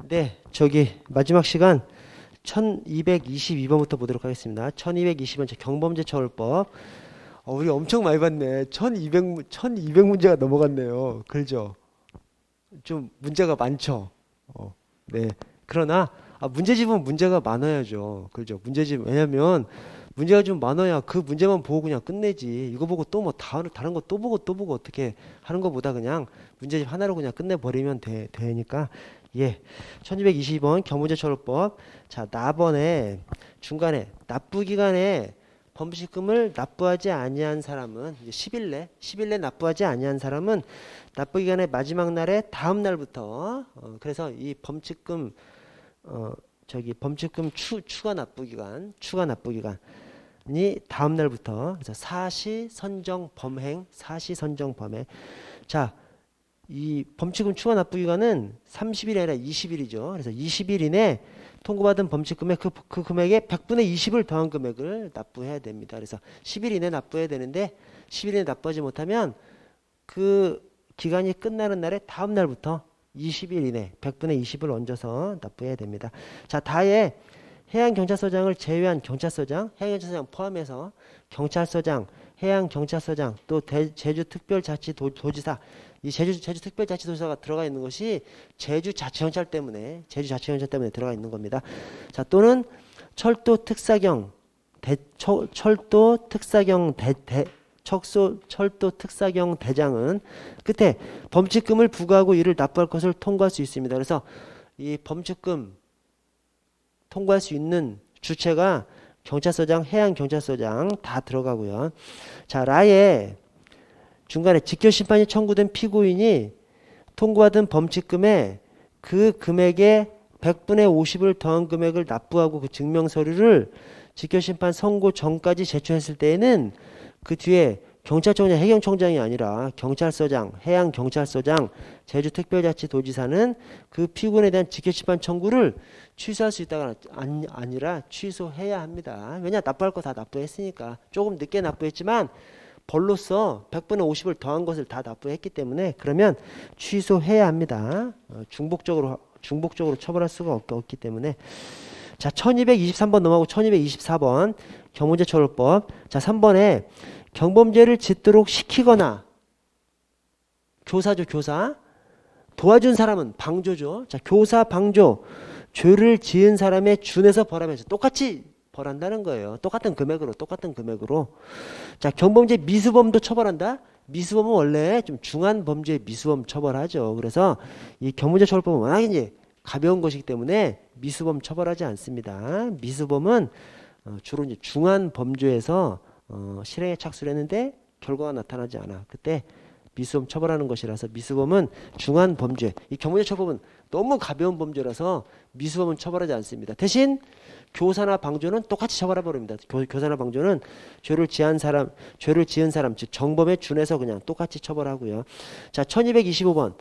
네, 마지막 시간 1222번부터 보도록 하겠습니다. 1220번 경범죄처벌법. 우리 엄청 많이 봤네. 1200문제가 넘어갔네요. 그렇죠? 좀 문제가 많죠. 네. 그러나 문제집은 문제가 많아야죠. 그렇죠? 문제집 왜냐면 문제가 좀 많아야 그 문제만 보고 그냥 끝내지. 이거 보고 또 뭐 다른 거 또 보고 어떻게 하는 것보다 그냥 문제집 하나로 그냥 끝내버리면 되니까. 예. 1222번 경범죄처벌법. 자, 나번에 중간에 납부기간에 범칙금을 납부하지 아니한 사람은 이제 10일 내 납부하지 아니한 사람은 납부기간의 마지막 날에 다음 날부터 그래서 이 범칙금 범칙금 추가 납부기간이 다음 날부터 그래서 사시선정 범행. 자, 이 범칙금 추가 납부기간은 30일이 아니라 20일이죠. 그래서 20일 이내 통고받은 범칙금의 그 금액의 100분의 20을 더한 금액을 납부해야 됩니다. 그래서 10일 이내 납부해야 되는데 10일 이내 납부하지 못하면 그 기간이 끝나는 날에 다음 날부터 20일 이내 100분의 20을 얹어서 납부해야 됩니다. 자, 다에 해양경찰서장을 제외한 경찰서장, 해양경찰서장 포함해서 경찰서장, 해양경찰서장, 또 제주특별자치도지사, 이 제주특별자치도지사가 들어가 있는 것이 제주자치경찰 때문에 들어가 있는 겁니다. 자, 또는 철도특사경 대장은 끝에 범칙금을 부과하고 이를 납부할 것을 통과할 수 있습니다. 그래서 이 범칙금 통과할 수 있는 주체가 경찰서장, 해양경찰서장 다 들어가고요. 자, 라에 중간에 직결심판이 청구된 피고인이 통고받은 범칙금에 그 금액의 100분의 50을 더한 금액을 납부하고 그 증명서류를 직결심판 선고 전까지 제출했을 때에는 그 뒤에 경찰청장, 해경청장이 아니라 경찰서장, 해양경찰서장, 제주특별자치도지사는 그 피고인에 대한 직결심판 청구를 취소할 수 있다가 아니라 취소해야 합니다. 왜냐? 납부할 거 다 납부했으니까. 조금 늦게 납부했지만 벌로서 100분의 50을 더한 것을 다 납부했기 때문에 그러면 취소해야 합니다. 중복적으로 처벌할 수가 없기 때문에. 자, 1223번 넘어가고 1224번 경범죄처벌법. 자, 3번에 경범죄를 짓도록 시키거나 교사죠. 도와준 사람은 방조죠. 자, 교사, 방조, 죄를 지은 사람의 준해서 벌하면서 똑같이 벌한다는 거예요. 똑같은 금액으로. 자, 경범죄 미수범도 처벌한다. 미수범은 원래 좀 중한 범죄 미수범 처벌하죠. 그래서 이 경범죄처벌법은 워낙 이제 가벼운 것이기 때문에 미수범 처벌하지 않습니다. 미수범은 주로 이제 중한 범죄에서 실행에 착수를 했는데 결과가 나타나지 않아. 그때 미수범 처벌하는 것이라서 미수범은 중한 범죄. 이 경범죄처벌법은 너무 가벼운 범죄라서 미수범은 처벌하지 않습니다. 대신 교사나 방조는 똑같이 처벌해 버립니다. 교사나 방조는 죄를 지은 사람, 즉 정범에 준해서 그냥 똑같이 처벌하고요. 자, 1225번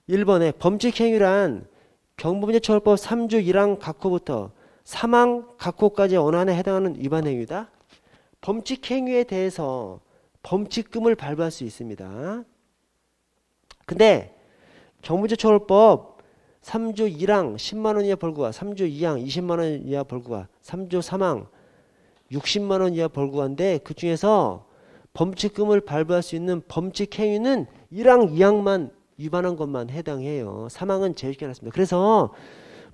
1번에 범칙행위란 경범죄처벌법 3조 1항 각호부터 3항 각호까지 어느 하나에 해당하는 위반 행위다. 범칙행위에 대해서 범칙금을 발부할 수 있습니다. 근데 경범죄처벌법 3조 1항 10만원 이하 벌구가, 3조 2항 20만원 이하 벌구가, 3조 3항 60만원 이하 벌구가인데 그 중에서 범칙금을 발부할 수 있는 범칙행위는 1항 2항만 위반한 것만 해당해요. 3항은 제외시켜놨습니다. 그래서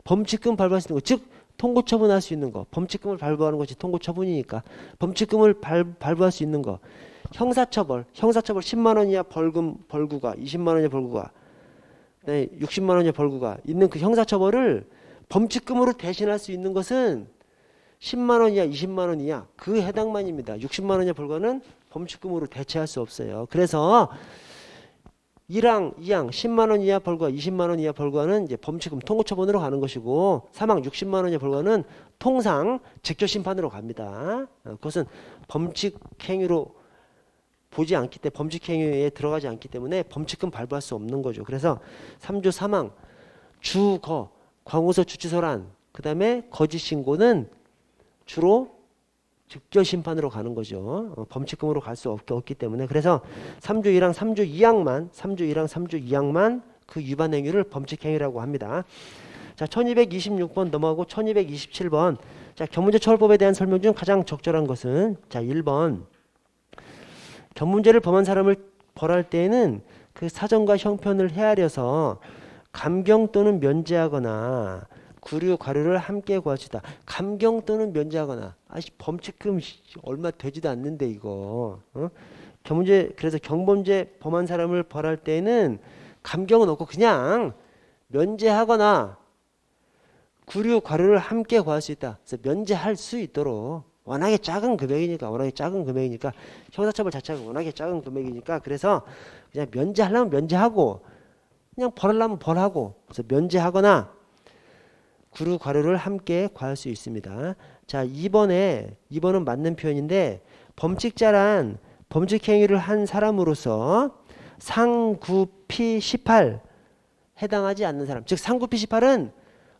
범칙금 발부할 수 있는 것, 즉 통고처분할 수 있는 거, 범칙금을 발부하는 것이 통고처분이니까 범칙금을 발부할 수 있는 거, 형사처벌 10만원 이하 벌구가, 20만원 이하 벌구가, 60만원 이하 벌구가 있는 그 형사처벌을 범칙금으로 대신할 수 있는 것은 10만원 이하, 20만원 이하 그 해당만입니다. 60만원 이하 벌구는 범칙금으로 대체할 수 없어요. 그래서 1항, 2항 10만원 이하 벌구가, 20만원 이하 벌구는 이제 범칙금 통고처분으로 가는 것이고 3항 60만원 이하 벌구는 통상 직결심판으로 갑니다. 그것은 범칙행위로 보지 않기 때문에 범칙행위에 들어가지 않기 때문에 범칙금 발부할 수 없는 거죠. 그래서 3조 3항 주거, 관공서 주치소란, 그 다음에 거짓신고는 주로 직결심판으로 가는 거죠. 범칙금으로 갈 수 없기 때문에. 그래서 3조 1항, 3조 2항만 그 위반 행위를 범칙행위라고 합니다. 자, 1226번 넘어가고 1227번. 자, 견문제 처벌법에 대한 설명 중 가장 적절한 것은 자, 1번. 견문제를 범한 사람을 벌할 때에는 그 사정과 형편을 헤아려서 감경 또는 면제하거나 구류 과료를 함께 구하시다. 감경 또는 면제하거나. 범칙금 얼마 되지도 않는데 이거. 견문제, 그래서 경범죄 범한 사람을 벌할 때에는 감경은 없고 그냥 면제하거나 구류 과료를 함께 구할 수 있다. 그래서 면제할 수 있도록 워낙에 작은 금액이니까 형사처벌 자체가 워낙에 작은 금액이니까 그래서 그냥 면제하려면 면제하고 그냥 벌하려면 벌하고 그래서 면제하거나 구류 과료를 함께 구할 수 있습니다. 자, 2번은 맞는 표현인데 범칙자란 범칙 행위를 한 사람으로서 상구피 18 해당하지 않는 사람, 즉 상구피 18은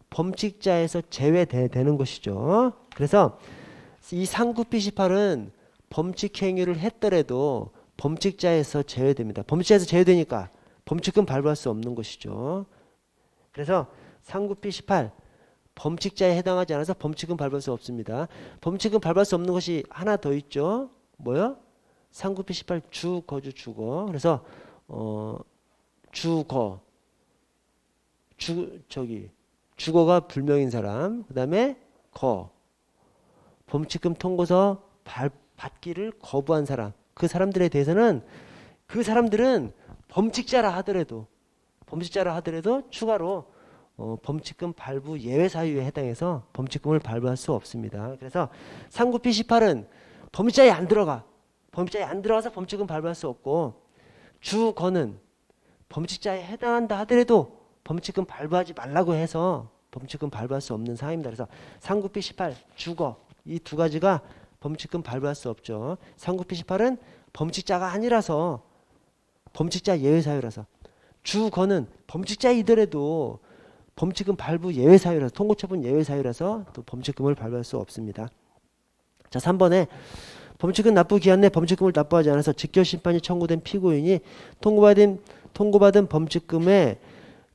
범칙자에서 제외되는 것이죠. 그래서 이 상구피 18은 범칙 행위를 했더라도 범칙자에서 제외됩니다. 범칙자에서 제외되니까 범칙금 발부할 수 없는 것이죠. 그래서 상구피 18 범칙자에 해당하지 않아서 범칙금 발부할 수 없습니다. 범칙금 발부할 수 없는 것이 하나 더 있죠. 뭐요? 상구피 18 주거주 주거. 그래서 주거가 불명인 사람. 그다음에 범칙금 통고서 받기를 거부한 사람. 그 사람들에 대해서는 그 사람들은 범칙자라 하더라도 추가로 범칙금 발부 예외 사유에 해당해서 범칙금을 발부할 수 없습니다. 그래서 상구피 18은 범죄자에 안 들어가서 범칙금 발부할 수 없고 주거는 범칙자에 해당한다 하더라도 범칙금 발부하지 말라고 해서 범칙금 발부할 수 없는 사항입니다. 그래서 상구피 18, 주거 이 두 가지가 범칙금 발부할 수 없죠. 상구피 18은 범칙자가 아니라서 범칙자 예외 사유라서 주거는 범칙자이더라도 범칙금 발부 예외 사유라서 통고처분 예외 사유라서 또 범칙금을 발부할 수 없습니다. 자, 3번에 범칙금 납부 기한 내 범칙금을 납부하지 않아서 직결심판이 청구된 피고인이 통고받은 범칙금의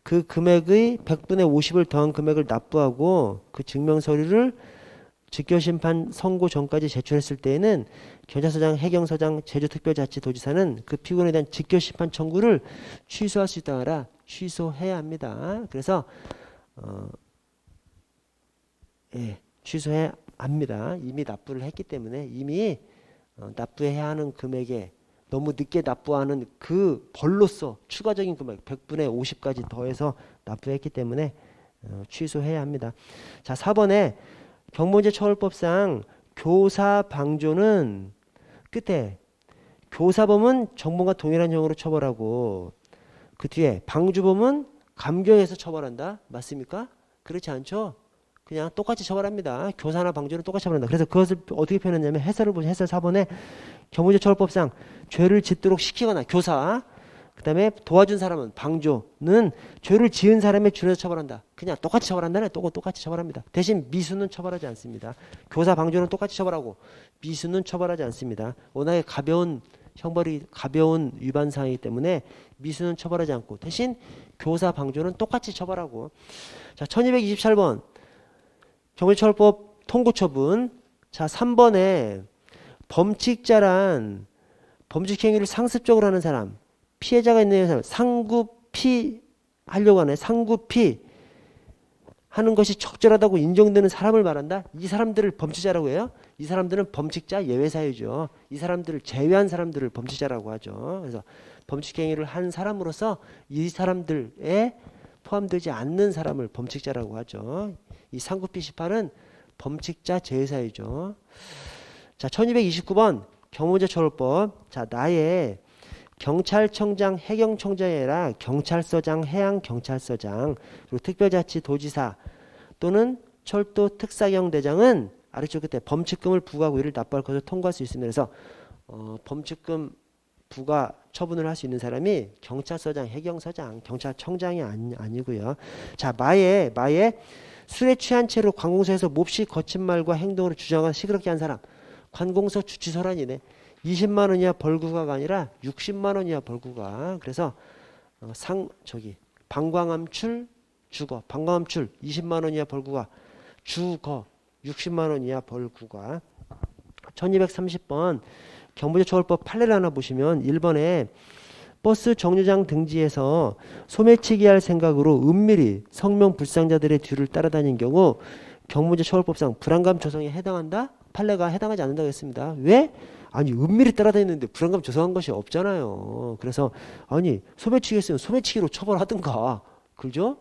그 금액의 100분의 50을 더한 금액을 납부하고 그 증명서류를 직결심판 선고 전까지 제출했을 때에는 경찰서장, 해경서장, 제주특별자치도지사는 그 피고인에 대한 직결심판 청구를 취소할 수 있다고 하라 취소해야 합니다. 그래서 취소해야 합니다. 이미 납부를 했기 때문에 이미 납부해야 하는 금액에 너무 늦게 납부하는 그 벌로서 추가적인 금액 100분의 50까지 더해서 납부했기 때문에 취소해야 합니다. 자, 4번에 경범죄 처벌법상 교사 방조는 끝에 교사범은 정범과 동일한 형으로 처벌하고 그 뒤에 방주범은 감경해서 처벌한다. 맞습니까? 그렇지 않죠? 그냥 똑같이 처벌합니다. 교사나 방조는 똑같이 처벌한다. 그래서 그것을 어떻게 표현했냐면 해설 4번에 경범죄 처벌법상 죄를 짓도록 시키거나 교사 그 다음에 도와준 사람은 방조는 죄를 지은 사람에 준해서 처벌한다. 그냥 똑같이 처벌한다네. 똑같이 처벌합니다. 대신 미수는 처벌하지 않습니다. 교사 방조는 똑같이 처벌하고 미수는 처벌하지 않습니다. 워낙에 가벼운 형벌이 가벼운 위반 사항이기 때문에 미수는 처벌하지 않고 대신 교사 방조는 똑같이 처벌하고 자 1227번 경범죄처벌법 통고처분 자 3번에 범칙자란 범칙 행위를 상습적으로 하는 사람 피해자가 있는 사람 상구피 하려고 하네. 상구피 하는 것이 적절하다고 인정되는 사람을 말한다. 이 사람들을 범죄자라고 해요. 이 사람들은 범칙자 예외 사유죠. 이 사람들을 제외한 사람들을 범죄자라고 하죠. 그래서 범칙 행위를 한 사람으로서 이 사람들에 포함되지 않는 사람을 범칙자라고 하죠. 이 상구피 18은 범칙자 제외 사유죠. 자, 1229번 경범죄 처벌법. 자, 나의 경찰청장, 해경청장이 아니라 경찰서장, 해양경찰서장, 그리고 특별자치도지사 또는 철도 특사경대장은 아래쪽 끝에 범칙금을 부과하고 이를 납부할 것을 통과할 수 있습니다. 그래서 범칙금 부과 처분을 할 수 있는 사람이 경찰서장, 해경서장, 경찰청장이 아니고요. 자, 마에 술에 취한 채로 관공서에서 몹시 거친 말과 행동으로 주장한 시끄럽게 한 사람. 관공서 주치소란이네. 20만 원 이하 벌구가가 아니라 60만 원 이하 벌구가. 그래서 방광암출 주거. 방과함출 20만 원 이하 벌구가. 주거 60만 원 이하 벌구가. 1230번 경부제처벌법 판례를 하나 보시면 1번에 버스 정류장 등지에서 소매치기 할 생각으로 은밀히 성명 불상자들의 뒤를 따라다닌 경우 경무제처벌법상 불안감 조성에 해당한다? 판례가 해당하지 않는다고 했습니다. 왜? 아니 은밀히 따라다니는데 불안감 조성한 것이 없잖아요. 그래서 아니 소매치기 했으면 소매치기로 처벌하든가. 그죠?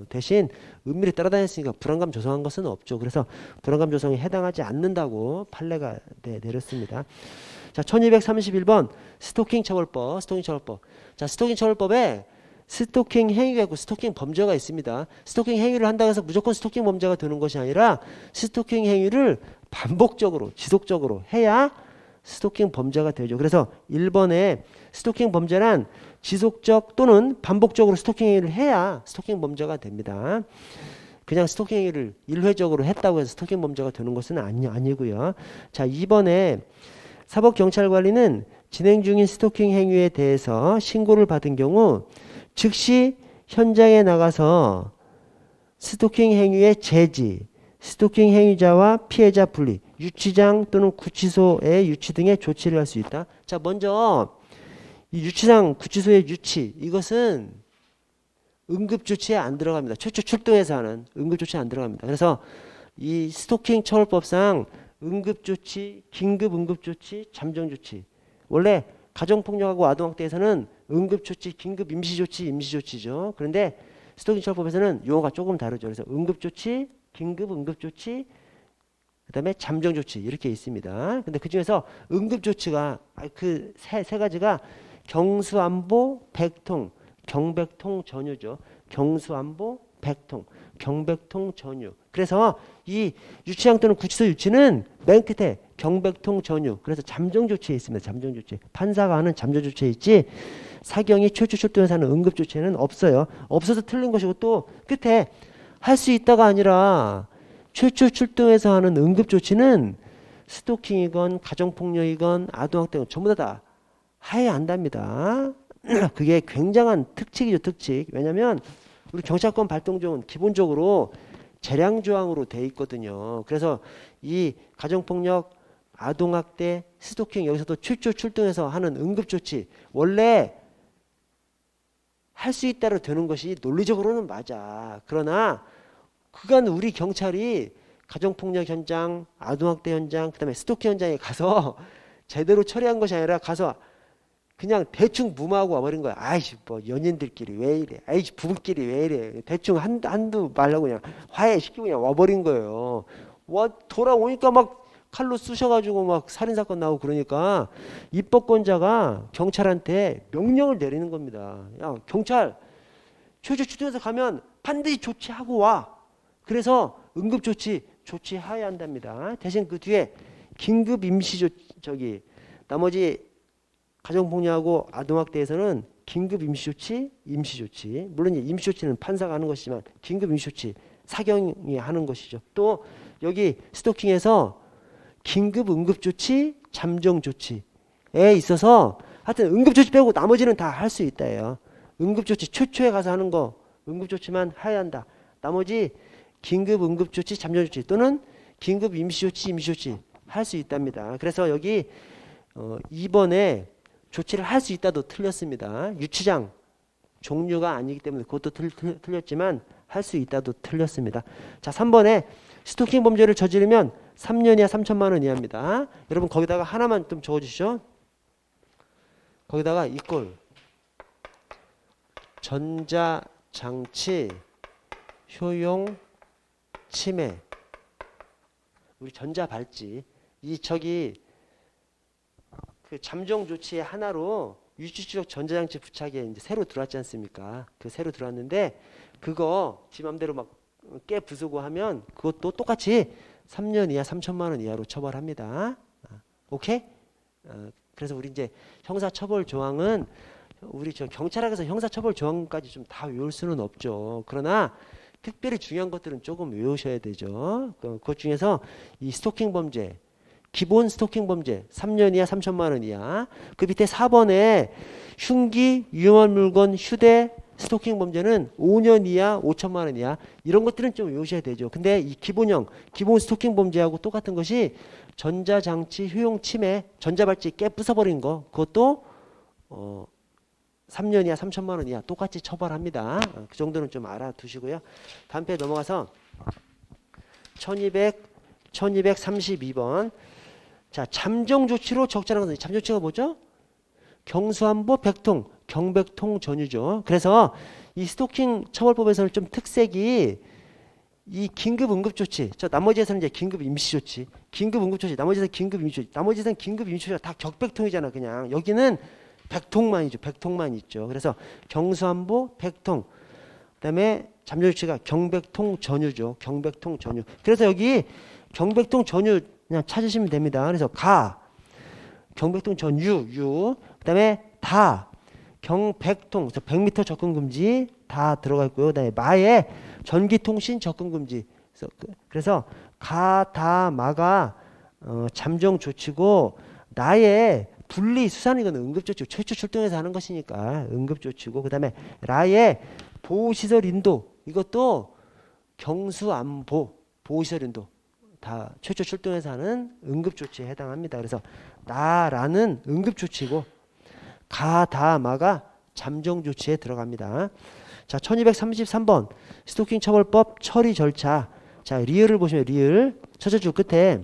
대신 은밀히 따라다녔으니까 불안감 조성한 것은 없죠. 그래서 불안감 조성에 해당하지 않는다고 판례가 내렸습니다. 자, 1231번 스토킹 처벌법. 스토킹 처벌법. 자, 스토킹 처벌법에 스토킹 행위가 있고 스토킹 범죄가 있습니다. 스토킹 행위를 한다고 해서 무조건 스토킹 범죄가 되는 것이 아니라 스토킹 행위를 반복적으로 지속적으로 해야 스토킹 범죄가 되죠. 그래서 1번에 스토킹 범죄란 지속적 또는 반복적으로 스토킹 행위를 해야 스토킹 범죄가 됩니다. 그냥 스토킹 행위를 일회적으로 했다고 해서 스토킹 범죄가 되는 것은 아니고요. 자, 2번에 사법경찰관리는 진행 중인 스토킹 행위에 대해서 신고를 받은 경우 즉시 현장에 나가서 스토킹 행위의 제지, 스토킹 행위자와 피해자 분리, 유치장 또는 구치소의 유치 등의 조치를 할 수 있다. 자, 먼저 이 유치장, 구치소의 유치, 이것은 응급조치에 안 들어갑니다. 최초 출동해서 하는 응급조치에 안 들어갑니다. 그래서 이 스토킹 처벌법상 응급조치, 긴급응급조치, 잠정조치. 원래 가정폭력하고 아동학대에서는 응급조치, 긴급 임시조치, 임시조치죠. 그런데 스토킹 처벌법에서는 용어가 조금 다르죠. 그래서 응급조치, 긴급응급조치, 그 다음에 잠정조치 이렇게 있습니다. 근데 그 중에서 응급조치가 그 세 가지가 경수안보, 백통, 경백통 전유죠. 경수안보, 백통, 경백통 전유. 그래서 이 유치장 또는 구치소 유치는 맨 끝에 경백통 전유. 그래서 잠정조치에 있습니다. 잠정조치. 판사가 하는 잠정조치에 있지 사경이 최초 출동해서 하는 응급조치에는 없어요. 없어서 틀린 것이고 또 끝에 할 수 있다가 아니라 최초 출동해서 하는 응급조치는 스토킹이건 가정폭력이건 아동학대건 전부 다 하야 한답니다. 그게 굉장한 특칙이죠. 특칙. 왜냐하면 우리 경찰권 발동조항은 기본적으로 재량조항으로 돼 있거든요. 그래서 이 가정폭력, 아동학대, 스토킹 여기서도 최초 출동해서 하는 응급조치 원래 할 수 있다로 되는 것이 논리적으로는 맞아. 그러나 그간 우리 경찰이 가정폭력 현장, 아동학대 현장, 그 다음에 스토킹 현장에 가서 제대로 처리한 것이 아니라 가서 그냥 대충 무마하고 와버린 거야. 아이씨, 뭐 연인들끼리 왜 이래? 아이씨, 부부끼리 왜 이래? 대충 한두 말로 그냥 화해시키고 그냥 와버린 거예요. 와 돌아오니까 막 칼로 쑤셔가지고 막 살인사건 나오고 그러니까 입법권자가 경찰한테 명령을 내리는 겁니다. 야, 경찰 최초 출동해서 가면 반드시 조치하고 와. 그래서 응급조치 조치해야 한답니다. 대신 그 뒤에 긴급 임시조치 나머지 가정폭력하고 아동학대에서는 긴급 임시조치, 임시조치. 물론 임시조치는 판사가 하는 것이지만 긴급 임시조치 사경이 하는 것이죠. 또 여기 스토킹에서 긴급 응급조치, 잠정조치에 있어서 하여튼 응급조치 빼고 나머지는 다 할 수 있다예요. 응급조치 최초에 가서 하는 거 응급조치만 해야 한다. 나머지 긴급 응급조치, 잠정조치 또는 긴급 임시조치, 임시조치 할 수 있답니다. 그래서 여기 2번에 조치를 할 수 있다도 틀렸습니다. 유치장 종류가 아니기 때문에 그것도 틀렸지만 할 수 있다도 틀렸습니다. 자, 3번에 스토킹 범죄를 저지르면 3년 이하 3천만 원 이하입니다. 여러분 거기다가 하나만 좀 적어주시죠. 거기다가 이꼴 전자장치 효용 침해 우리 전자발찌 이 그 잠정 조치의 하나로 유치추적 전자장치 부착에 이제 새로 들어왔지 않습니까? 그 새로 들어왔는데 그거 지 맘대로 막 깨 부수고 하면 그것도 똑같이 3년 이하 3천만 원 이하로 처벌합니다. 오케이? 그래서 우리 이제 형사처벌 조항은 우리 저 경찰학에서 형사처벌 조항까지 좀 다 외울 수는 없죠. 그러나 특별히 중요한 것들은 조금 외우셔야 되죠. 그것 중에서 이 스토킹 범죄, 기본 스토킹 범죄 3년 이하 3천만 원 이하. 그 밑에 4번에 흉기, 위험한 물건, 휴대, 스토킹 범죄는 5년 이하 5천만 원 이하 이런 것들은 좀 외우셔야 되죠. 근데 이 기본 스토킹 범죄하고 똑같은 것이 전자장치 효용 침해, 전자발찌 깨 부숴버린 거 그것도 3년 이하 3천만 원 이하 똑같이 처벌합니다. 그 정도는 좀 알아두시고요. 다음 페이지 넘어가서 1232번. 자, 잠정 조치로 적절한 것은 잠정 조치가 뭐죠? 경수한보 백통, 경백통 전유죠. 그래서 이 스토킹 처벌법에서는 좀 특색이 이 긴급 응급 조치, 저 나머지에서는 이제 긴급 임시 조치, 긴급 응급 조치, 나머지에서는 긴급 임시 조치, 나머지에서는 긴급 임시 조치가 다 격백통이잖아, 그냥. 여기는 백통만이죠. 백통만 있죠. 그래서 경수한보 백통, 그다음에 잠정 조치가 경백통 전유죠. 경백통 전유. 그래서 여기 경백통 전유 그냥 찾으시면 됩니다. 그래서 경백통 전유, 그다음에 경백통, 100m 접근 금지 다 들어가 있고요. 그다음에 마에 전기통신 접근 금지. 그래서 마가 잠정 조치고 나의 분리 수산 이거는 응급조치, 최초 출동해서 하는 것이니까 응급조치고, 그다음에 라의 보호시설 인도 이것도 경수안보 보호시설 인도 다 최초 출동해서 하는 응급조치에 해당합니다. 그래서 나라는 응급조치고 마가 잠정조치에 들어갑니다. 자, 1233번 스토킹 처벌법 처리 절차. 자, 리을을 보시면 리을 첫째 줄 끝에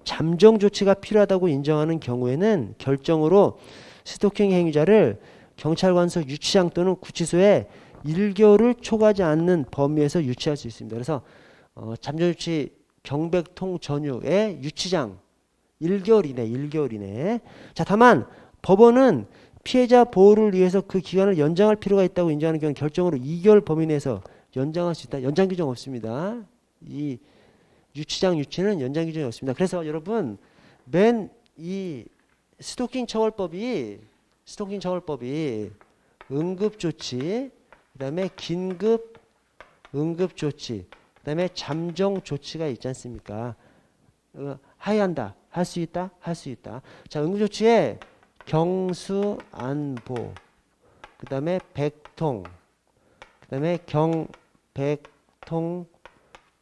잠정조치가 필요하다고 인정하는 경우에는 결정으로 스토킹 행위자를 경찰관서 유치장 또는 구치소에 1개월을 초과하지 않는 범위에서 유치할 수 있습니다. 그래서 잠정조치 경백통 전유의 유치장 1개월 이내. 자, 다만 법원은 피해자 보호를 위해서 그 기간을 연장할 필요가 있다고 인정하는 경우는 결정으로 2개월 범위 내에서 연장할 수 있다. 연장 규정 없습니다. 이 유치장 유치는 연장 규정이 없습니다. 그래서 여러분 맨 이 스토킹 처벌법이 응급조치, 그다음에 긴급 응급조치, 그다음에 잠정 조치가 있지 않습니까? 하야한다, 할 수 있다, 할 수 있다. 자, 응급조치에 경수안보, 그다음에 백통, 그다음에 경백통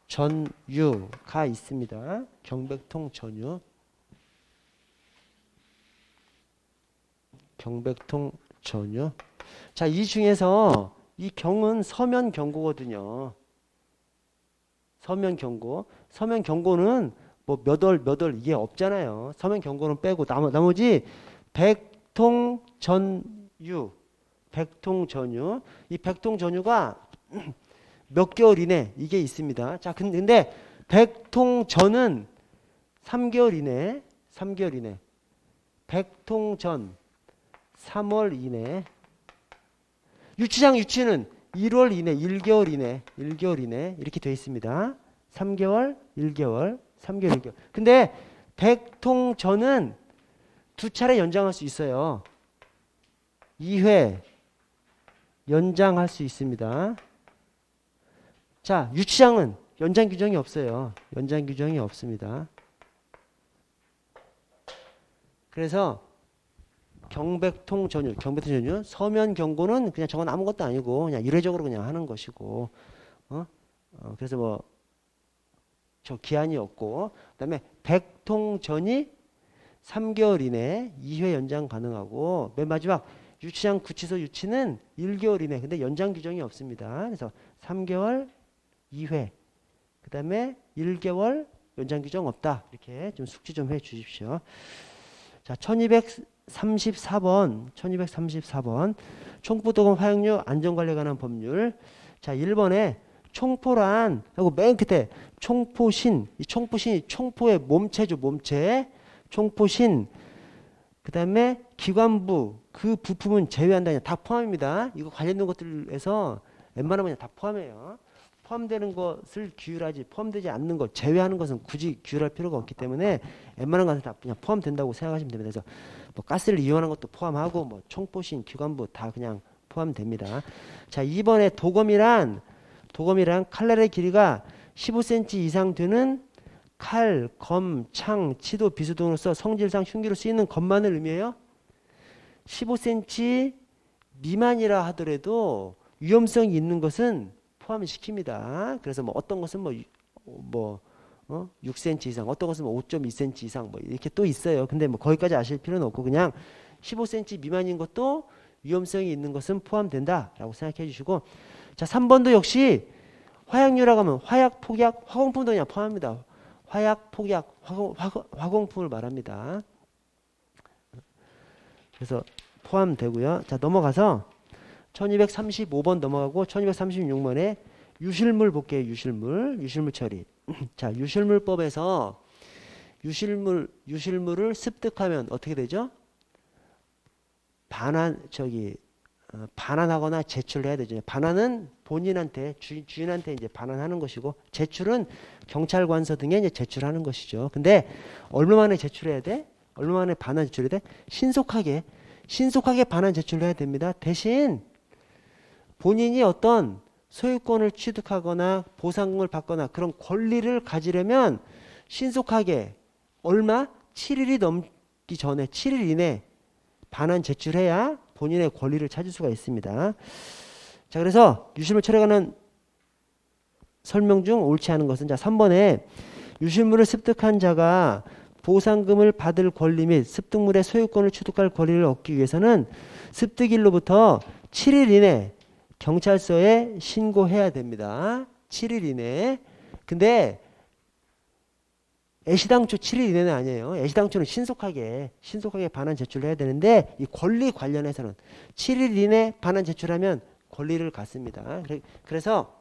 전유가 있습니다. 경백통 전유, 경백통 전유. 자, 이 중에서 이 경은 서면 경고거든요. 서면 경고는 뭐 몇 월 이게 없잖아요. 서면 경고는 빼고 나머지 백통 전유. 이 백통 전유가 몇 개월 이내 이게 있습니다. 자, 근데 백통 전은 3개월 이내. 백통 전 3월 이내. 유치장 유치는 1월 이내, 1개월 이내 이렇게 돼 있습니다. 3개월, 1개월. 근데 백통 전은 2차례 연장할 수 있어요. 2회 연장할 수 있습니다. 자, 유치장은 연장 규정이 없어요. 연장 규정이 없습니다. 그래서 경백통 전유, 서면 경고는 그냥 저건 아무것도 아니고 그냥 이례적으로 그냥 하는 것이고, 그래서 뭐 저 기한이 없고, 그다음에 백통 전이 3개월 이내 2회 연장 가능하고, 맨 마지막 유치장 구치소 유치는 1개월 이내. 근데 연장 규정이 없습니다. 그래서 3개월 2회, 그다음에 1개월 연장 규정 없다. 이렇게 좀 숙지 좀 해 주십시오. 자, 1234번 총포도금 화약류 안전관리에 관한 법률. 자, 1번에 총포란 하고 맨 끝에 총포신. 이 총포신이 총포의 몸체죠. 몸체. 총포신. 그 다음에 기관부 그 부품은 제외한다. 다 포함입니다. 이거 관련된 것들에서 웬만하면 다 포함해요. 포함되는 것을 규율하지, 포함되지 않는 것, 제외하는 것은 굳이 규율할 필요가 없기 때문에 웬만한 것은 다 그냥 포함된다고 생각하시면 됩니다. 그래서 뭐 가스를 이용하는 것도 포함하고, 뭐 총포신, 기관부 다 그냥 포함됩니다. 자, 2번에 도검이란 칼날의 길이가 15cm 이상 되는 칼, 검, 창, 치도, 비수 등으로서 성질상 흉기로 쓰이는 것만을 의미해요. 15cm 미만이라 하더라도 위험성이 있는 것은 포함시킵니다. 그래서 뭐 어떤 것은 뭐 6cm 이상, 어떤 것은 뭐 5.2cm 이상 뭐 이렇게 또 있어요. 근데 뭐 거기까지 아실 필요는 없고 그냥 15cm 미만인 것도 위험성이 있는 것은 포함된다라고 생각해 주시고, 자 3번도 역시 화약류라고 하면 화약, 폭약, 화공품도 그냥 포함합니다. 화약, 폭약, 화공품을 말합니다. 그래서 포함되고요. 자 넘어가서 1235번 넘어가고 1236번에 유실물 볼게요. 유실물 처리. 자 유실물법에서 유실물을 습득하면 어떻게 되죠? 반환하거나 제출해야 되죠. 반환은 본인한테 주인한테 이제 반환하는 것이고, 제출은 경찰관서 등에 이제 제출하는 것이죠. 근데 얼마 만에 제출해야 돼? 얼마 만에 반환 제출해야 돼? 신속하게 반환 제출해야 됩니다. 대신 본인이 어떤 소유권을 취득하거나 보상금을 받거나 그런 권리를 가지려면 신속하게 얼마? 7일이 넘기 전에 7일 이내 반환 제출해야 본인의 권리를 찾을 수가 있습니다. 자, 그래서 유실물 처리에 관한 설명 중 옳지 않은 것은, 자 3번에 유실물을 습득한 자가 보상금을 받을 권리 및 습득물의 소유권을 취득할 권리를 얻기 위해서는 습득일로부터 7일 이내 경찰서에 신고해야 됩니다. 7일 이내. 근데 애시당초 7일 이내는 아니에요. 애시당초는 신속하게 반환 제출을 해야 되는데, 이 권리 관련해서는 7일 이내 반환 제출하면 권리를 갖습니다. 그래서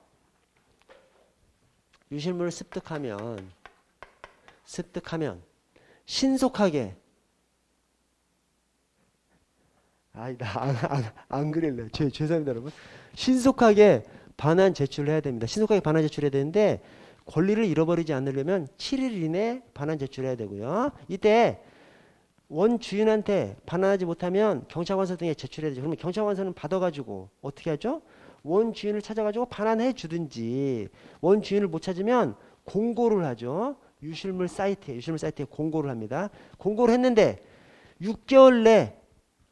유실물을 습득하면 신속하게, 안 그릴래요. 죄송합니다, 여러분. 신속하게 반환 제출을 해야 됩니다. 신속하게 반환 제출해야 되는데, 권리를 잃어버리지 않으려면 7일 이내 반환 제출해야 되고요. 이때 원주인한테 반환하지 못하면 경찰관서 등에 제출해야 되죠. 그러면 경찰관서는 받아가지고 어떻게 하죠? 원주인을 찾아가지고 반환해 주든지, 원주인을 못 찾으면 공고를 하죠. 유실물 사이트에 공고를 합니다. 공고를 했는데 6개월 내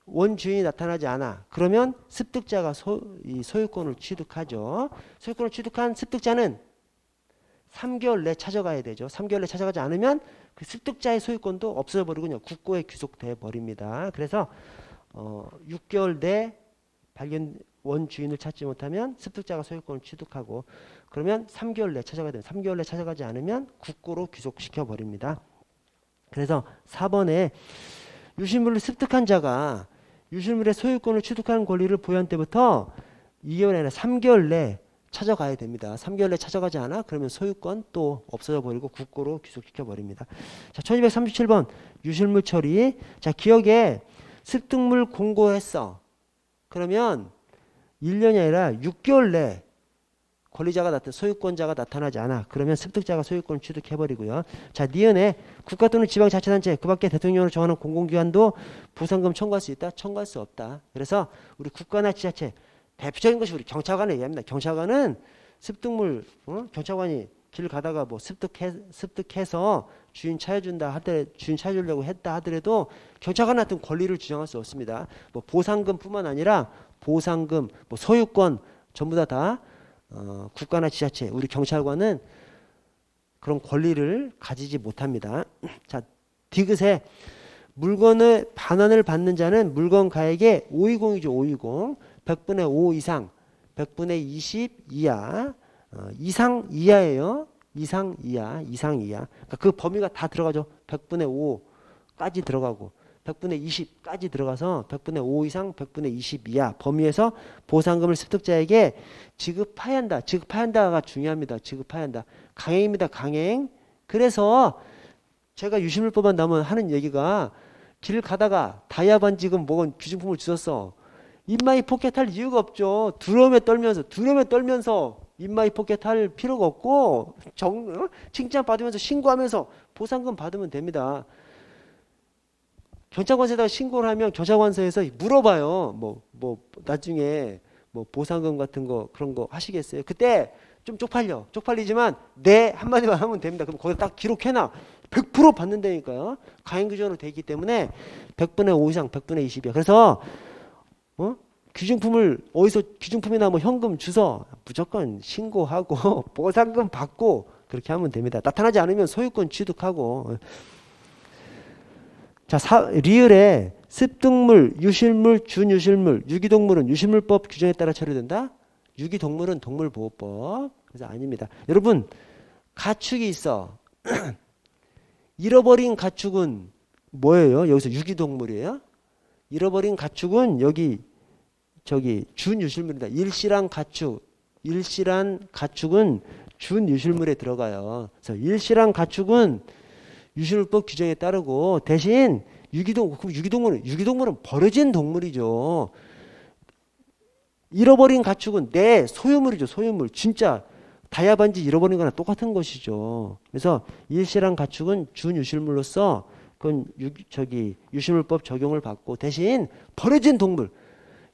원주인이 나타나지 않아. 그러면 습득자가 소유권을 취득하죠. 소유권을 취득한 습득자는 3개월 내 찾아가야 되죠. 3개월 내 찾아가지 않으면 그 습득자의 소유권도 없어져 버리군요. 국고에 귀속돼 버립니다. 그래서 6개월 내 원주인을 찾지 못하면 습득자가 소유권을 취득하고, 그러면 3개월 내 찾아가야 돼요. 3개월 내 찾아가지 않으면 국고로 귀속시켜 버립니다. 그래서 4번에 유실물을 습득한 자가 유실물의 소유권을 취득하는 권리를 보유한 때부터 2개월이 아니라 3개월 내 찾아가야 됩니다. 3개월 내 찾아가지 않아? 그러면 소유권 또 없어져 버리고 국고로 귀속시켜 버립니다. 자, 1237번 유실물 처리. 자, 기억에 습득물 공고했어. 그러면 1년이 아니라 6개월 내 소유권자가 나타나지 않아. 그러면 습득자가 소유권을 취득해버리고요. 자, 니은에 국가 또는 지방자치단체, 그 밖에 대통령으로 정하는 공공기관도 보상금 청구할 수 있다? 청구할 수 없다. 그래서 우리 국가나 지자체, 대표적인 것이 우리 경찰관을 얘기합니다. 경찰관은 습득물, 경찰관이 길 가다가 뭐 습득해서 주인 찾아주려고 했다 하더라도 경찰관한테는 권리를 주장할 수 없습니다. 뭐 보상금뿐만 아니라 보상금, 뭐 소유권 전부 다 국가나 지자체, 우리 경찰관은 그런 권리를 가지지 못합니다. 자, 디귿에 물건의 반환을 받는 자는 물건 가액의 520이죠. 520. 100분의 5 이상, 100분의 20 이하, 이상 이하예요. 이상 이하. 그러니까 그 범위가 다 들어가죠. 100분의 5까지 들어가고 100분의 20까지 들어가서 100분의 5 이상, 100분의 20 이하 범위에서 보상금을 습득자에게 지급해야 한다. 지급해야 한다가 중요합니다. 지급해야 한다. 강행입니다. 강행. 그래서 제가 유실물법만 나오면 하는 얘기가, 길 가다가 다이아 반지금 먹은 귀중품을 주웠어. 인마이 포켓할 이유가 없죠. 두려움에 떨면서 인마이 포켓할 필요가 없고 칭찬받으면서 신고하면서 보상금 받으면 됩니다. 경찰관서에다가 신고를 하면 경찰관서에서 물어봐요. 뭐 나중에 뭐 보상금 같은 거 그런 거 하시겠어요? 그때 좀 쪽팔리지만 네 한마디만 하면 됩니다. 그럼 거기다 딱 기록해놔. 100% 받는다니까요. 가행규정으로 되어 있기 때문에 100분의 5 이상 100분의 20이야. 그래서 귀중품을 어디서 귀중품이나 뭐 현금 주서 무조건 신고하고 보상금 받고 그렇게 하면 됩니다. 나타나지 않으면 소유권 취득하고. 자, 리을에 습득물, 유실물, 준유실물, 유기동물은 유실물법 규정에 따라 처리된다. 유기동물은 동물보호법. 그래서 아닙니다. 여러분, 가축이 있어. 잃어버린 가축은 뭐예요? 여기서 유기동물이에요? 잃어버린 가축은 여기 저기 준유실물이다. 일실한 가축은 준유실물에 들어가요. 그래서 일실한 가축은 유실물법 규정에 따르고 대신 유기동물은 버려진 동물이죠. 잃어버린 가축은 내 소유물이죠. 소유물. 진짜 다이아 반지 잃어버린 거나 똑같은 것이죠. 그래서 일실한 가축은 준유실물로서 그건 유실물법 적용을 받고 대신 버려진 동물,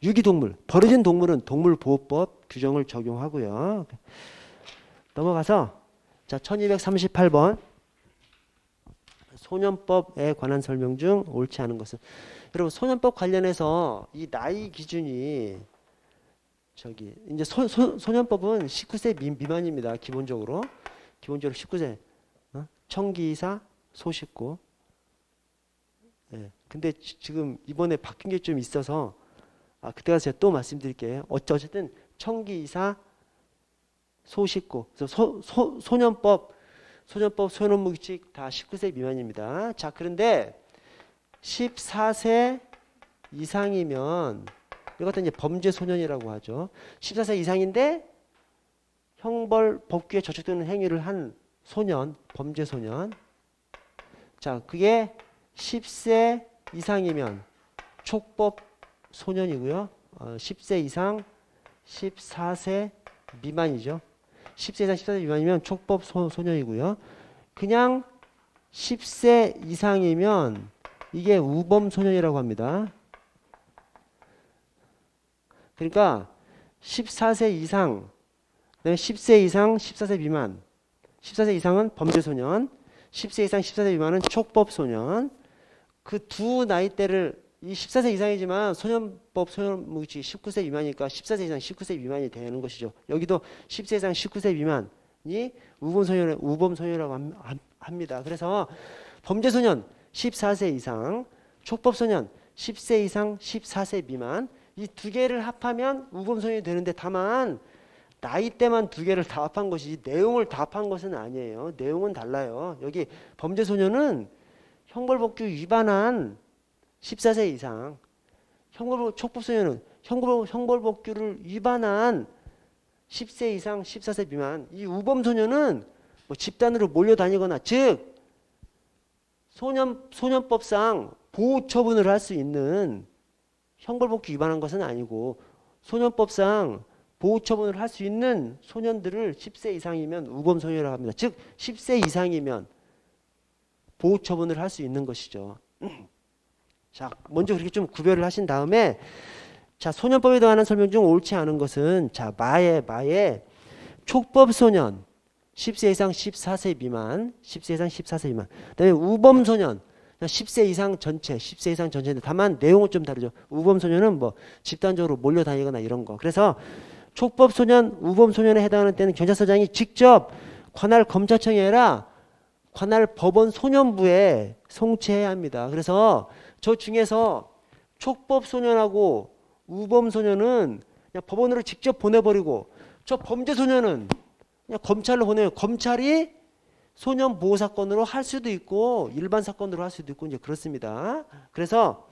유기동물, 버려진 동물은 동물보호법 규정을 적용하고요. 넘어가서 자 1238번 소년법에 관한 설명 중 옳지 않은 것은 여러분 소년법 관련해서 이 나이 기준이 이제 소년법은 19세 미만입니다. 기본적으로 19세 청기이사 소식구. 예. 근데 지금 이번에 바뀐 게 좀 있어서 그때 가서 제가 또 말씀드릴게요. 어쨌든 청기이사 소식구. 그래서 소년법 소년무기칙 다 19세 미만입니다. 자, 그런데 14세 이상이면 이것도 이제 범죄 소년이라고 하죠. 14세 이상인데 형벌 법규에 저촉되는 행위를 한 소년, 범죄 소년. 자, 그게 10세 이상이면 촉법 소년이고요. 10세 이상 14세 미만이죠. 10세 이상 14세 미만이면 촉법 소년이고요. 그냥 10세 이상이면 이게 우범 소년이라고 합니다. 그러니까 14세 이상, 10세 이상 14세 미만, 14세 이상은 범죄 소년, 10세 이상 14세 미만은 촉법 소년. 그 두 나이대를 이 14세 이상이지만 소년법 소년무기칙 19세 미만이니까 14세 이상 19세 미만이 되는 것이죠. 여기도 10세 이상 19세 미만이 우범 소년이라고 합니다. 그래서 범죄 소년 14세 이상, 촉법 소년 10세 이상 14세 미만 이 두 개를 합하면 우범 소년이 되는데 다만 나이대만 두 개를 다 합한 것이지 내용을 다 합한 것은 아니에요. 내용은 달라요. 여기 범죄 소년은 형벌법규 위반한 14세 이상, 촉법 소년은 형벌법규를 위반한 10세 이상 14세 미만. 이 우범 소년은 뭐 집단으로 몰려다니거나 즉 소년법상 보호 처분을 할 수 있는 형벌법규 위반한 것은 아니고 소년법상 보호 처분을 할 수 있는 소년들을 10세 이상이면 우범 소년이라고 합니다. 즉 10세 이상이면 보호 처분을 할 수 있는 것이죠. 자, 먼저 그렇게 좀 구별을 하신 다음에 자, 소년법에 관한 설명 중 옳지 않은 것은 자, 마에 촉법 소년 10세 이상 14세 미만, 10세 이상 14세 미만. 그다음에 우범 소년 10세 이상 전체, 10세 이상 전체인데 다만 내용은 좀 다르죠. 우범 소년은 뭐 집단적으로 몰려다니거나 이런 거. 그래서 촉법 소년, 우범 소년에 해당하는 때는 경찰서장이 직접 관할 검찰청이 아니라 관할 법원 소년부에 송치해야 합니다. 그래서 저 중에서 촉법 소년하고 우범 소년은 그냥 법원으로 직접 보내버리고 저 범죄 소년은 그냥 검찰로 보내요. 검찰이 소년 보호 사건으로 할 수도 있고 일반 사건으로 할 수도 있고 이제 그렇습니다. 그래서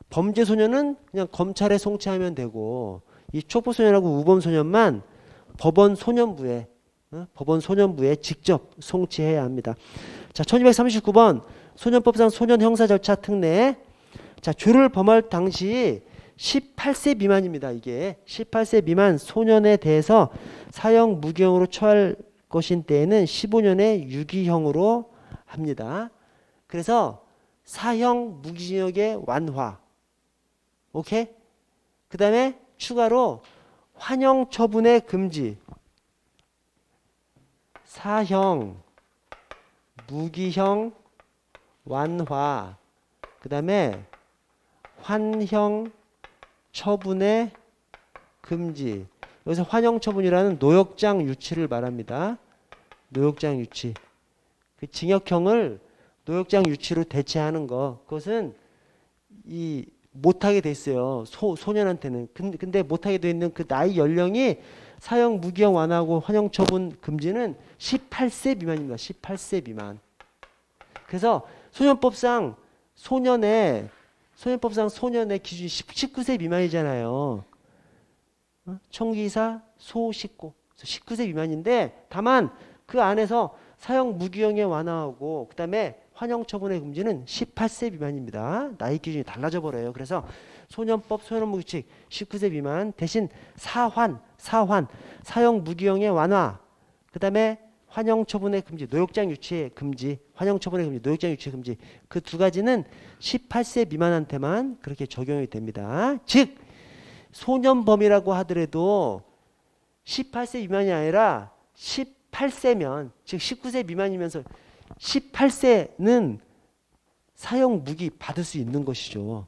범죄 소년은 그냥 검찰에 송치하면 되고 이 촉법 소년하고 우범 소년만 법원 소년부에 직접 송치해야 합니다. 자, 1239번 소년법상 소년 형사 절차 특례. 자, 죄를 범할 당시 18세 미만입니다. 이게 18세 미만 소년에 대해서 사형 무기형으로 처할 것인 때에는 15년의 유기형으로 합니다. 그래서 사형 무기징역의 완화. 오케이? 그 다음에 추가로 환영 처분의 금지. 사형 무기형 완화. 그 다음에 환형 처분의 금지. 여기서 환영처분이라는 노역장 유치를 말합니다. 노역장 유치. 그 징역형을 노역장 유치로 대체하는 거. 그것은 이 못하게 돼 있어요. 소년한테는. 근데 못하게 돼 있는 그 나이 연령이 사형 무기형 완화하고 환영처분 금지는 18세 미만입니다. 18세 미만. 그래서 소년법상 소년의 기준이 19세 미만이잖아요. 청기사 소식고 19세 미만인데 다만 그 안에서 사형 무기형의 완화하고 그다음에 환영처분의 금지는 18세 미만입니다. 나이 기준이 달라져 버려요. 그래서 소년법 소년무규칙 19세 미만 대신 사형 무기형의 완화 그다음에 환영처분의 금지 노역장 유치의 금지 환영처분의 금지 노역장 유치의 금지 그 두 가지는 18세 미만한테만 그렇게 적용이 됩니다. 즉 소년범이라고 하더라도 18세 미만이 아니라 18세면 즉 19세 미만이면서 18세는 사형 무기 받을 수 있는 것이죠.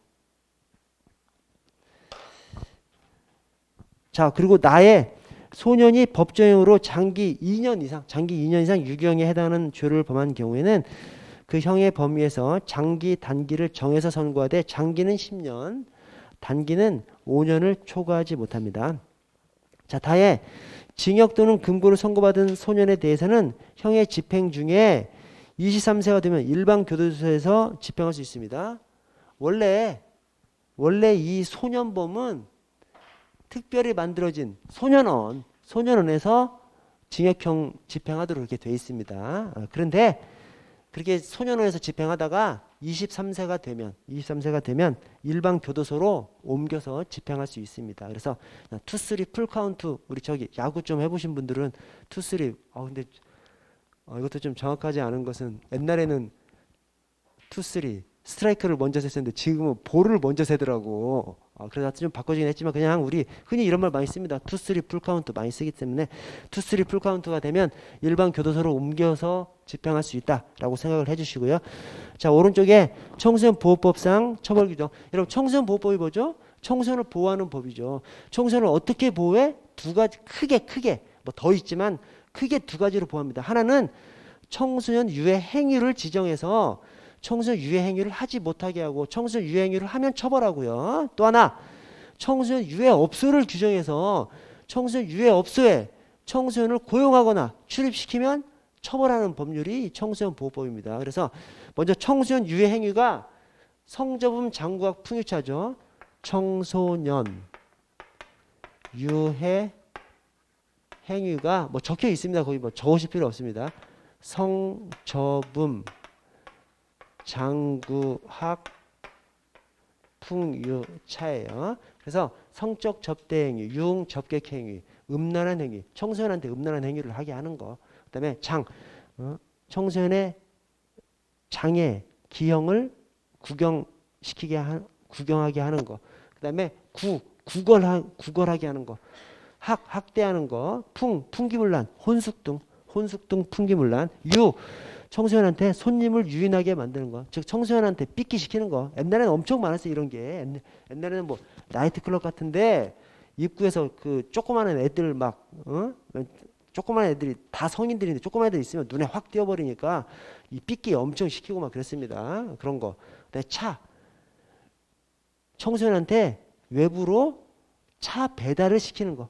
자, 그리고 나의 소년이 법정형으로 장기 2년 이상 유기형에 해당하는 죄를 범한 경우에는 그 형의 범위에서 장기, 단기를 정해서 선고하되 장기는 10년, 단기는 5년을 초과하지 못합니다. 자, 다에 징역 또는 금고를 선고받은 소년에 대해서는 형의 집행 중에 23세가 되면 일반 교도소에서 집행할 수 있습니다. 원래 이 소년범은 특별히 만들어진 소년원에서 징역형 집행하도록 이렇게 되어 있습니다. 그런데 그렇게 소년원에서 집행하다가 23세가 되면 일반 교도소로 옮겨서 집행할 수 있습니다. 그래서 2, 3 풀카운트 우리 저기 야구 좀 해보신 분들은 2, 3 근데 이것도 좀 정확하지 않은 것은 옛날에는 2, 3 스트라이크를 먼저 셌었는데 지금은 볼을 먼저 세더라고. 그래서 좀 바꿔주긴 했지만 그냥 우리 흔히 이런 말 많이 씁니다. 2, 3 풀카운트 많이 쓰기 때문에 2, 3 풀카운트가 되면 일반 교도소로 옮겨서 집행할 수 있다라고 생각을 해주시고요. 자, 오른쪽에 청소년 보호법상 처벌 규정. 여러분 청소년 보호법이 뭐죠? 청소년을 보호하는 법이죠. 청소년을 어떻게 보호해? 두 가지 크게 뭐 더 있지만 크게 두 가지로 보호합니다. 하나는 청소년 유해 행위를 지정해서 청소년 유해 행위를 하지 못하게 하고 청소년 유해 행위를 하면 처벌하고요. 또 하나 청소년 유해 업소를 규정해서 청소년 유해 업소에 청소년을 고용하거나 출입시키면 처벌하는 법률이 청소년 보호법입니다. 그래서 먼저 청소년 유해 행위가 성접음 장구학 풍유차죠. 청소년 유해 행위가 뭐 적혀 있습니다. 거기 뭐 적으실 필요 없습니다. 성접음 장구학 풍유차예요. 그래서 성적 접대 행위, 유흥 접객 행위, 음란한 행위, 청소년한테 음란한 행위를 하게 하는 거. 그다음에 청소년의 장애, 기형을 구경하게 하는 거. 그다음에 구걸하게 하는 거. 학대하는 거. 풍기문란, 혼숙등 풍기문란. 청소년한테 손님을 유인하게 만드는 거. 즉 청소년한테 삐끼 시키는 거. 옛날에는 엄청 많았어요. 이런 게. 옛날에는 뭐 나이트클럽 같은데 입구에서 그 조그마한 애들 조그마한 애들이 다 성인들인데 조그마한 애들 있으면 눈에 확 띄어버리니까 이 삐끼 엄청 시키고 막 그랬습니다. 그런 거. 그다음에 청소년한테 외부로 차 배달을 시키는 거.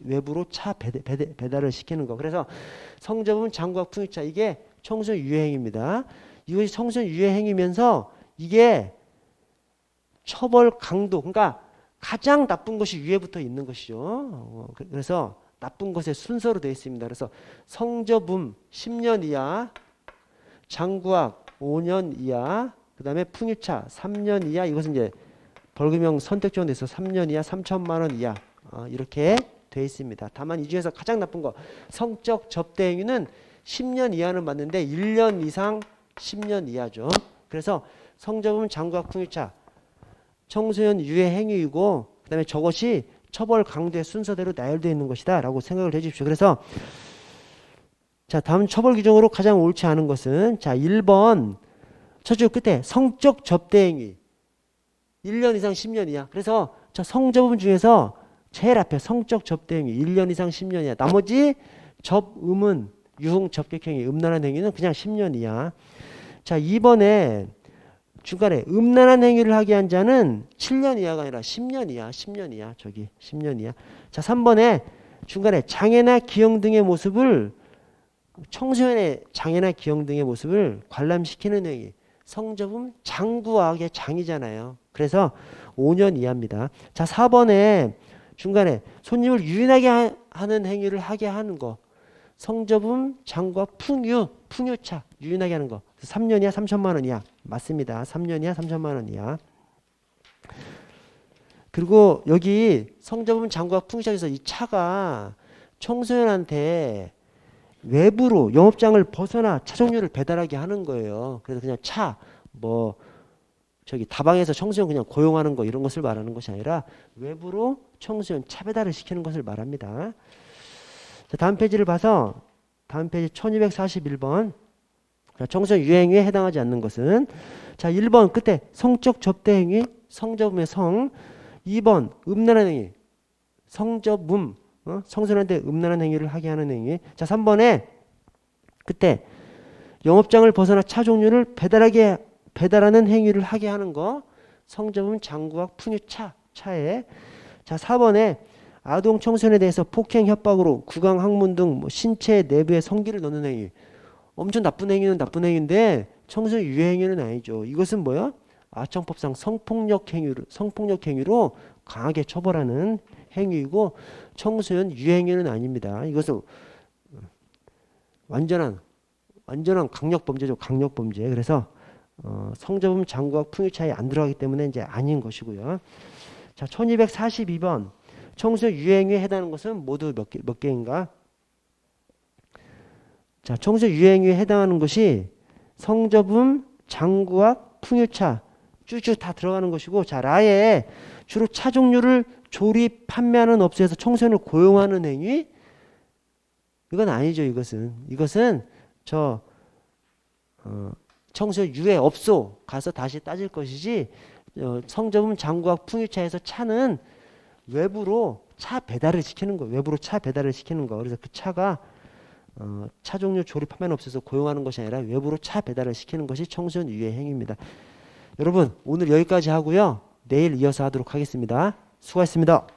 외부로 차 배달을 시키는 거. 그래서 성접음 장구학 풍유차 이게 청소년 유해행위입니다. 이것이 청소년 유해행위면서 이게 처벌 강도 그러니까 가장 나쁜 것이 위에부터 있는 것이죠. 그래서 나쁜 것의 순서로 되어 있습니다. 그래서 성접음 10년 이하, 장구학 5년 이하, 그 다음에 풍유차 3년 이하 이것은 이제 벌금형 선택적으로 돼서 3년 이하 3천만 원 이하 이렇게 돼 있습니다. 다만 이 중에서 가장 나쁜 거 성적 접대 행위는 10년 이하는 맞는데 1년 이상 10년 이하죠. 그래서 성접음 장구학 풍유차 청소년 유해 행위이고 그 다음에 저것이 처벌 강도의 순서대로 나열되어 있는 것이다 라고 생각을 해 주십시오. 그래서 자 다음 처벌 규정으로 가장 옳지 않은 것은 자 1번 첫 줄 끝에 성적 접대 행위 1년 이상 10년 이하. 그래서 저 성접음 중에서 제일 앞에 성적 접대행위 1년 이상 10년 이하. 나머지 접음은 유흥 접객행위 음란한 행위는 그냥 10년 이하. 자 2번에 중간에 음란한 행위를 하게 한 자는 7년 이하가 아니라 10년 이하. 10년 이하. 저기 10년 이하. 자 3번에 중간에 장애나 기형 등의 모습을 청소년의 장애나 기형 등의 모습을 관람시키는 행위. 성접음 장구악의 장이잖아요. 그래서 5년 이하입니다. 자 4번에 중간에 손님을 유인하게 하는 행위를 하게 하는 거. 성접음 장구악 풍유차 유인하게 하는 거. 3년 이하 3천만 원 이하. 맞습니다. 3년 이하 3천만 원 이하. 그리고 여기 성접음 장구악 풍유차에서 이 차가 청소년한테 외부로 영업장을 벗어나 차종류를 배달하게 하는 거예요. 그래서 그냥 저기 다방에서 청소년 그냥 고용하는 거 이런 것을 말하는 것이 아니라 외부로 청소년 차 배달을 시키는 것을 말합니다. 자, 다음 페이지를 봐서 다음 페이지 1241번 청소년 유해행위에 해당하지 않는 것은 자 1번 끝에 성적 접대행위 성접음의 성 2번 음란한 행위 성접음 청소년한테 음란한 행위를 하게 하는 행위. 자 3번에 그때 영업장을 벗어나 차 종류를 배달하는 행위를 하게 하는 거. 성접음 장구악 풍유차 차에. 자 4번에 아동 청소년에 대해서 폭행 협박으로 구강 항문 등 신체 내부에 성기를 넣는 행위. 엄청 나쁜 행위는 나쁜 행위인데 청소년 유해 행위는 아니죠. 이것은 뭐야? 아청법상 성폭력 행위로 강하게 처벌하는 행위이고 청소년 유해행위는 아닙니다. 이것은 완전한 강력범죄죠. 강력범죄. 그래서 성접음 장구악 풍유차에 안 들어가기 때문에 이제 아닌 것이고요. 자 1242번 청소년 유해행위에 해당하는 것은 모두 몇 개인가? 자 청소년 유해행위에 해당하는 것이 성접음 장구악 풍유차 쭉쭉 다 들어가는 것이고 자 라에 주로 차 종류를 조립, 판매하는 업소에서 청소년을 고용하는 행위? 이건 아니죠. 이것은 청소년 유해 업소 가서 다시 따질 것이지 성접음 장구악 풍유차에서 차는 외부로 차 배달을 시키는 거예요. 외부로 차 배달을 시키는 거. 그래서 그 차가 차 종류 조립, 판매하는 업소에서 고용하는 것이 아니라 외부로 차 배달을 시키는 것이 청소년 유해 행위입니다. 여러분 오늘 여기까지 하고요. 내일 이어서 하도록 하겠습니다. 수고하셨습니다.